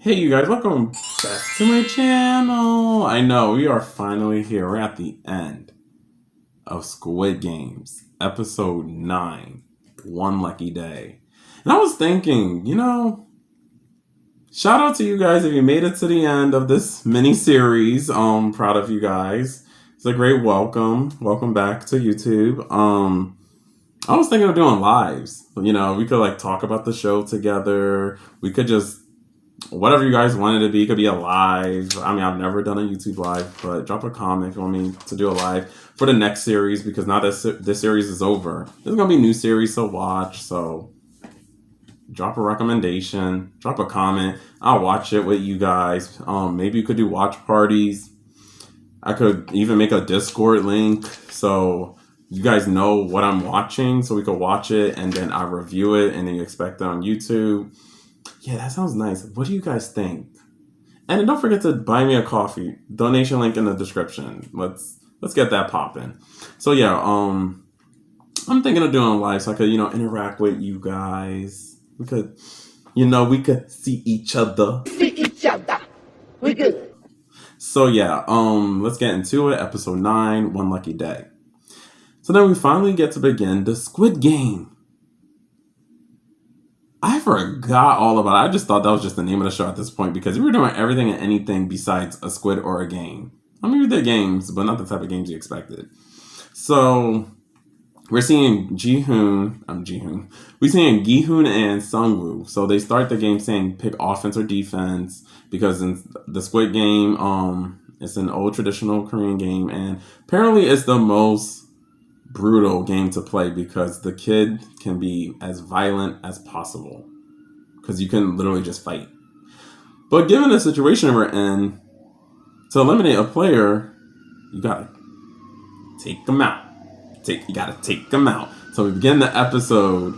Hey you guys, welcome back to my channel. I know, we are finally here. We're at the end of Squid Games, episode 9, One Lucky Day. And I was thinking, shout out to you guys if you made it to the end of this mini-series. Proud of you guys. It's a great welcome. Welcome back to YouTube. I was thinking of doing lives. We could talk about the show together. We could just whatever you guys want it to be. It could be a live. I mean, I've never done a YouTube live, but drop a comment if you want me to do a live for the next series, because now that this series is over, there's going to be new series to watch. So drop a recommendation, drop a comment. I'll watch it with you guys. Maybe you could do watch parties. I could even make a Discord link so you guys know what I'm watching, so we could watch it and then I review it and then you expect it on YouTube. Yeah, that sounds nice. What do you guys think? And don't forget to buy me a coffee. Donation link in the description. Let's get that popping. So yeah, I'm thinking of doing live so I could, interact with you guys. We could, we could see each other. We good. So yeah, let's get into it. Episode 9, One Lucky Day. So then we finally get to begin the Squid Game. I forgot all about it. I just thought that was just the name of the show at this point, because we were doing everything and anything besides a squid or a game. I mean, we did games, but not the type of games you expected. So we're seeing We're seeing Gi-hoon and Sungwoo. So they start the game saying pick offense or defense, because in the Squid Game, it's an old traditional Korean game, and apparently it's the most brutal game to play because the kid can be as violent as possible, because you can literally just fight. But given the situation we're in, to eliminate a player, you gotta take them out. You gotta take them out. So we begin the episode.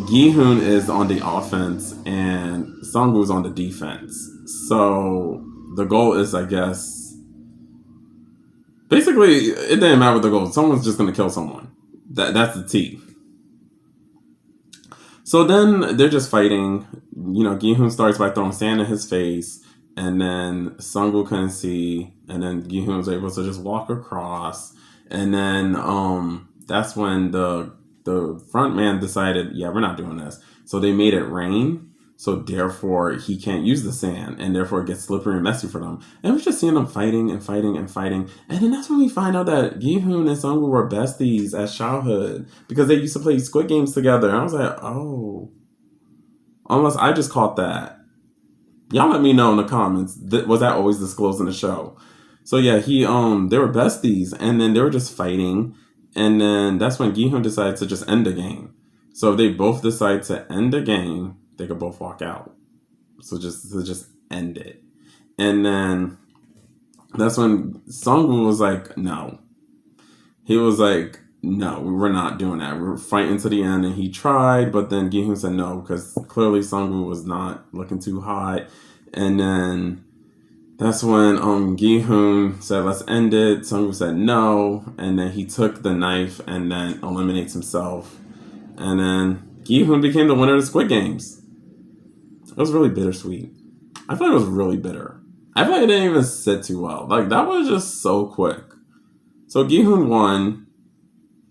Gi-hoon is on the offense and Sungwoo's on the defense. So the goal is, I guess, basically, it didn't matter what the goal is. Someone's just going to kill someone. That's the T. So then they're just fighting. Gi-hoon starts by throwing sand in his face. And then Sungwoo couldn't see. And then Gi-hoon was able to just walk across. And then that's when the front man decided, yeah, we're not doing this. So they made it rain. So therefore, he can't use the sand, and therefore it gets slippery and messy for them. And we're just seeing them fighting and fighting and fighting. And then that's when we find out that Gi-hoon and Sungwoo were besties at childhood, because they used to play Squid Games together. And I was like, oh. Unless I just caught that. Y'all let me know in the comments. Was that always disclosed in the show? So yeah, they were besties, and then they were just fighting. And then that's when Gi-hoon decided to just end the game. So if they both decide to end the game, they could both walk out. So just end it. And then that's when Sungwoo was like, no. He was like, no, we're not doing that. We're fighting to the end. And he tried, but then Gi-hoon said no, because clearly Sungwoo was not looking too hot. And then that's when Gi-hoon said, let's end it. Sungwoo said no. And then he took the knife and then eliminates himself. And then Gi-hoon became the winner of the Squid Games. It was really bittersweet. I feel like it was really bitter. I feel like it didn't even sit too well. That was just so quick. So Gi-hoon won.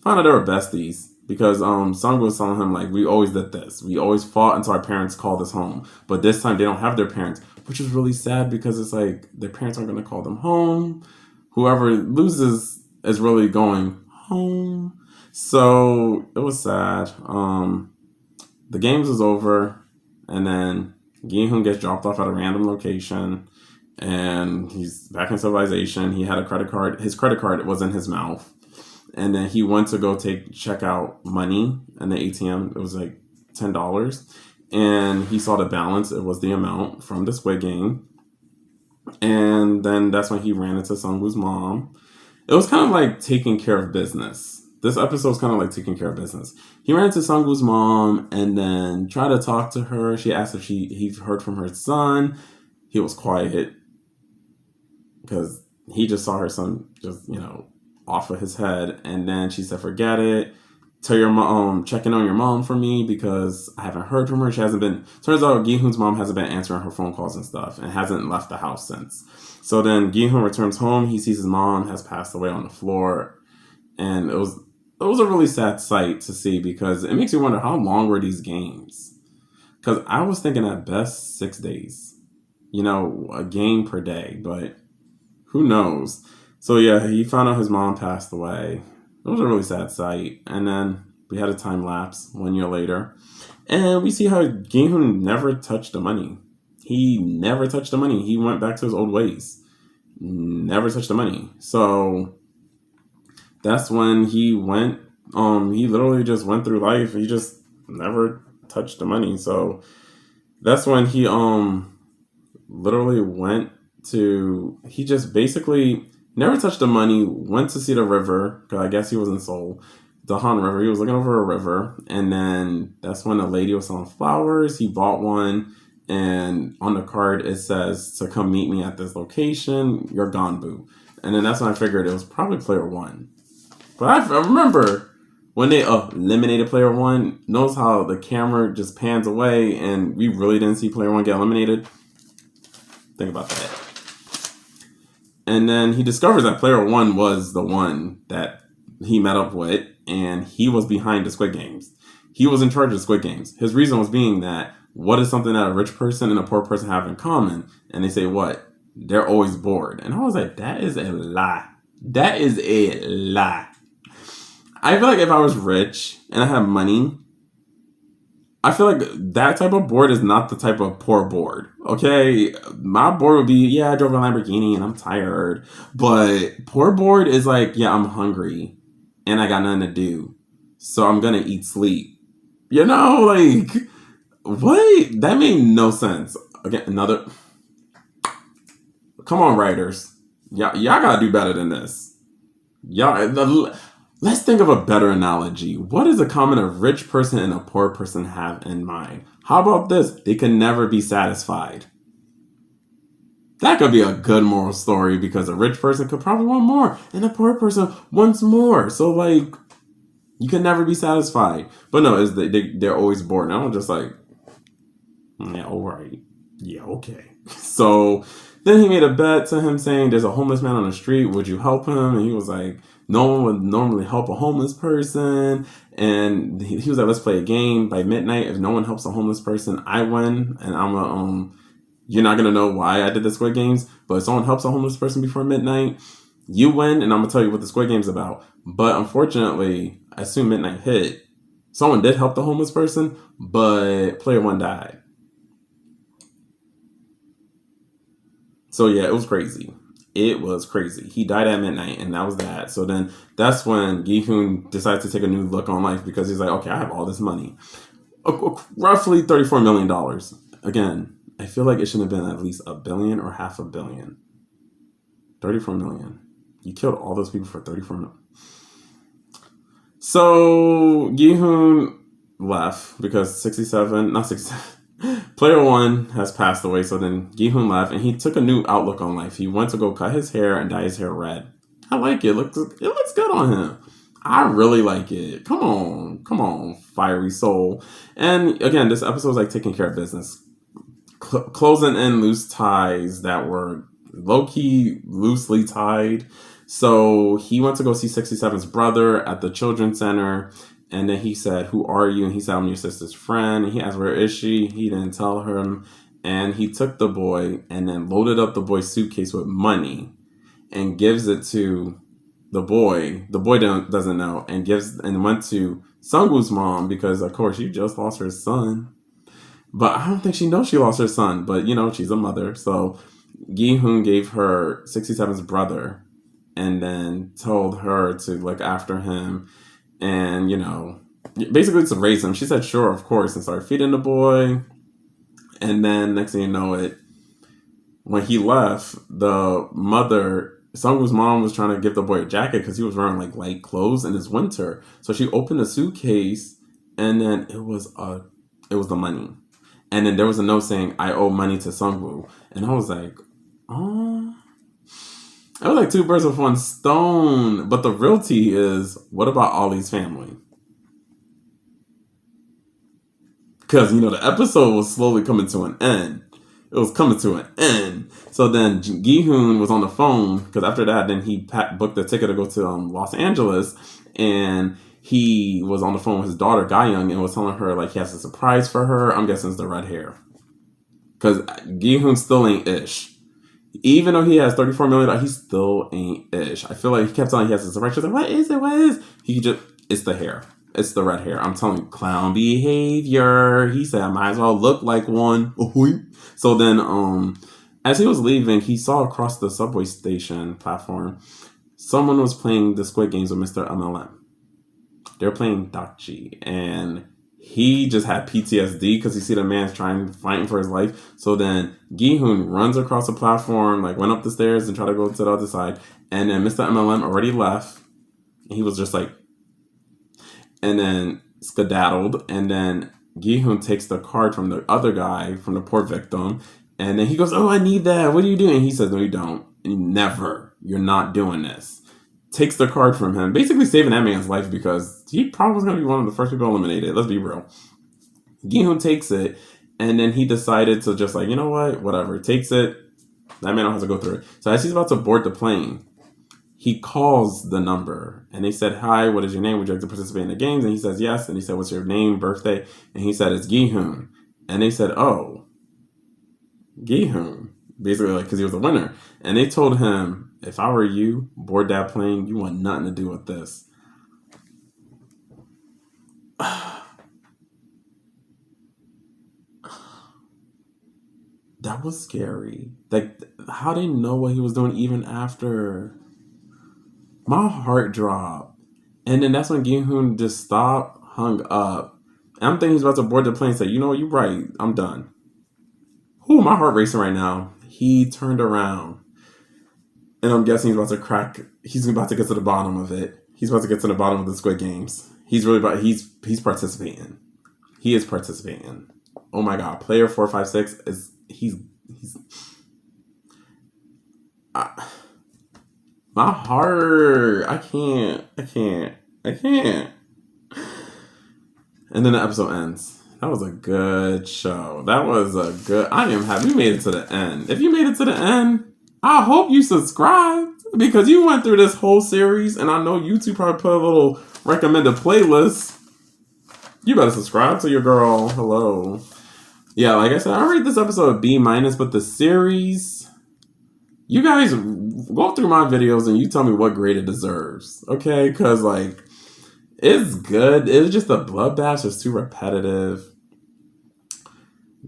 Found out they were besties, because Sungwoo was telling him, we always did this. We always fought until our parents called us home. But this time they don't have their parents, which is really sad, because it's their parents aren't going to call them home. Whoever loses is really going home. So it was sad. The games was over. And then Gi-hoon gets dropped off at a random location, and he's back in civilization. He had a credit card. His credit card was in his mouth. And then he went to go check out money in the ATM. It was $10. And he saw the balance. It was the amount from the Squid Game. And then that's when he ran into Sungwoo's mom. It was kind of like taking care of business. This episode is kind of like taking care of business. He ran into Sungwoo's mom and then tried to talk to her. She asked if he heard from her son. He was quiet because he just saw her son just, off of his head. And then she said, forget it. tell your mom, check in on your mom for me because I haven't heard from her. She hasn't been, turns out Gi-hoon's mom hasn't been answering her phone calls and stuff and hasn't left the house since. So then Gi-hoon returns home. He sees his mom has passed away on the floor. And it was a really sad sight to see because it makes you wonder how long were these games? Because I was thinking at best 6 days, a game per day, but who knows? So yeah, he found out his mom passed away. It was a really sad sight. And then we had a time lapse 1 year later. And we see how Gi-hoon never touched the money. He never touched the money. He went back to his old ways. Never touched the money. So that's when he went, he literally just went through life. He just never touched the money. So that's when he literally he just basically never touched the money, went to see the river, because I guess he was in Seoul, the Han River. He was looking over a river, and then that's when a lady was selling flowers. He bought one, and on the card it says to come meet me at this location. You're gone, boo. And then that's when I figured it was probably player one. But I remember when they eliminated player one, notice how the camera just pans away, and we really didn't see player one get eliminated. Think about that. And then he discovers that player one was the one that he met up with, and he was behind the Squid Games. He was in charge of the Squid Games. His reason was being that what is something that a rich person and a poor person have in common? And they say what? They're always bored. And I was like, that is a lie. That is a lie. I feel like if I was rich and I had money, I feel like that type of bored is not the type of poor bored. Okay, my bored would be, yeah, I drove a Lamborghini and I'm tired. But poor bored is like, yeah, I'm hungry and I got nothing to do, so I'm gonna eat, sleep. Like, what? That made no sense. Again, another. Come on, writers, y'all gotta do better than this. Let's think of a better analogy. What is a common a rich person and a poor person have in mind? How about this? They can never be satisfied. That could be a good moral story because a rich person could probably want more and a poor person wants more. So, like, you can never be satisfied. But no, they're always bored. And I'm just like, yeah, all right. Yeah, okay. So then he made a bet to him saying, there's a homeless man on the street. Would you help him? And he was like, no one would normally help a homeless person. And he was like, let's play a game. By midnight, if no one helps a homeless person, I win. And you're not going to know why I did the Squid Games. But if someone helps a homeless person before midnight, you win. And I'm going to tell you what the Squid Game's about. But unfortunately, as soon midnight hit, someone did help the homeless person, but player one died. So yeah, it was crazy. It was crazy. He died at midnight, and that was that. So then that's when Gi-hoon decided to take a new look on life because he's like, okay, I have all this money. Roughly $34 million. Again, I feel like it should have been at least $1 billion or $500 million. 34 million. You killed all those people for 34 million. So Gi-hoon left because 67, not 67. Player one has passed away, so then Gi-hoon left, and he took a new outlook on life. He went to go cut his hair and dye his hair red. I like it. It looks good on him. I really like it. Come on, fiery soul. And again, this episode was like taking care of business, closing in loose ties that were low-key loosely tied. So he went to go see 67's brother at the children's center. And then he said, who are you? And he said, I'm your sister's friend. And he asked, where is she? He didn't tell her. And he took the boy and then loaded up the boy's suitcase with money and gives it to the boy. The boy doesn't know, and went to Sungwoo's mom because, of course, she just lost her son. But I don't think she knows she lost her son. But, she's a mother. So Gi-hoon gave her 67's brother and then told her to look after him. And, basically to raise him. She said, sure, of course, and started feeding the boy. And then next thing you know it, when he left, the mother, Sungwoo's mom, was trying to give the boy a jacket because he was wearing like light clothes in his winter. So she opened the suitcase, and then it was the money. And then there was a note saying, I owe money to Sungwoo. And I was like, oh. It was like two birds with one stone. But the real tea is, what about Ollie's family? because, you know, the episode was slowly coming to an end. It was coming to an end. So then Gi-hoon was on the phone, because after that, then he booked a ticket to go to Los Angeles, and he was on the phone with his daughter, Ga-young, and was telling her, like, he has a surprise for her. I'm guessing it's the red hair. Because Gi-hoon still ain't ish. Even though he has $34 million, he still ain't ish. I feel like he kept telling he has a surprise. She's like, what is it? What is it? It's the hair. It's the red hair. I'm telling you, clown behavior. He said, I might as well look like one. So then, as he was leaving, he saw across the subway station platform, someone was playing the Squid Games with Mr. MLM. They're playing Dakji, and he just had PTSD because he see the man fighting for his life. So then Gi-hoon runs across the platform, like went up the stairs and tried to go to the other side. And then Mr. MLM already left. He was just like, and then skedaddled. And then Gi-hoon takes the card from the other guy, from the poor victim. And then he goes, oh, I need that. What are you doing? He says, no, you don't. Never. You're not doing this. Takes the card from him, basically saving that man's life because he probably was going to be one of the first people eliminated. Let's be real. Gi-hoon takes it, and then he decided to just like, you know what? Whatever. Takes it. That man don't have to go through it. So as he's about to board the plane, he calls the number, and they said, hi, what is your name? Would you like to participate in the games? And he says, yes. And he said, what's your name, birthday? And he said, it's Gi-hoon. And they said, oh, Gi-hoon. Basically, like, because he was a winner. And they told him, if I were you, board that plane, you want nothing to do with this. That was scary. Like, how they know what he was doing even after? My heart dropped. And then that's when Gi-hoon just stopped, hung up. And I'm thinking he's about to board the plane and say, you know what, you're right, I'm done. Ooh, my heart racing right now. He turned around. And I'm guessing he's about to get to the bottom of it. He's about to get to the bottom of the Squid Games. He's participating. He is participating. Oh my God. Player 456 is, my heart. I can't. And then the episode ends. That was a good show. I am happy we made it to the end. If you made it to the end, I hope you subscribed because you went through this whole series, and I know YouTube probably put a little recommended playlist. You better subscribe to your girl. Hello. Yeah, like I said, I rate this episode a B-, but the series, you guys go through my videos and you tell me what grade it deserves. Okay? Because, like, it's good. It's just the bloodbath is too repetitive.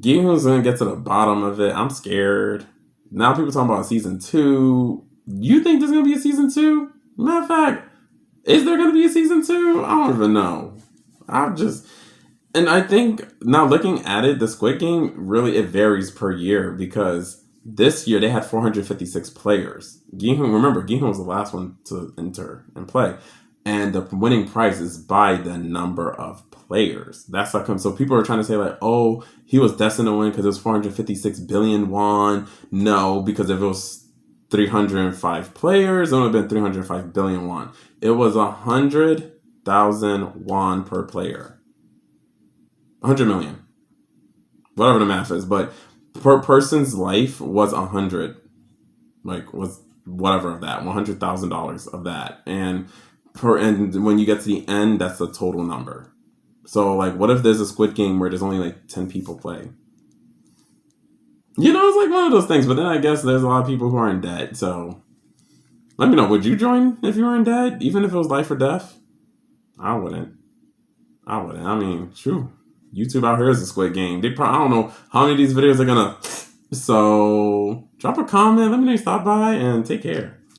Gi-hoon's gonna get to the bottom of it. I'm scared. Now people talking about season 2. You think there's gonna be a season 2? Matter of fact, is there gonna be a season 2? I don't even know. And I think now looking at it, the Squid Game really it varies per year because this year they had 456 players. Gi-hoon was the last one to enter and play. And the winning prize is by the number of players. That's how come. So people are trying to say like, oh, he was destined to win because it was 456 billion won. No, because if it was 305 players, it would have been 305 billion won. It was 100,000 won per player. 100 million. Whatever the math is. But per person's life was 100. Like, was whatever of that. $100,000 of that. And when you get to the end, that's the total number. So, like, what if there's a Squid Game where there's only, like, 10 people play? You know, it's like one of those things. But then I guess there's a lot of people who are in debt. So, let me know. Would you join if you were in debt? Even if it was life or death? I wouldn't. I mean, true. YouTube out here is a Squid Game. I don't know how many of these videos are going to... So, drop a comment. Let me know you stop by and take care.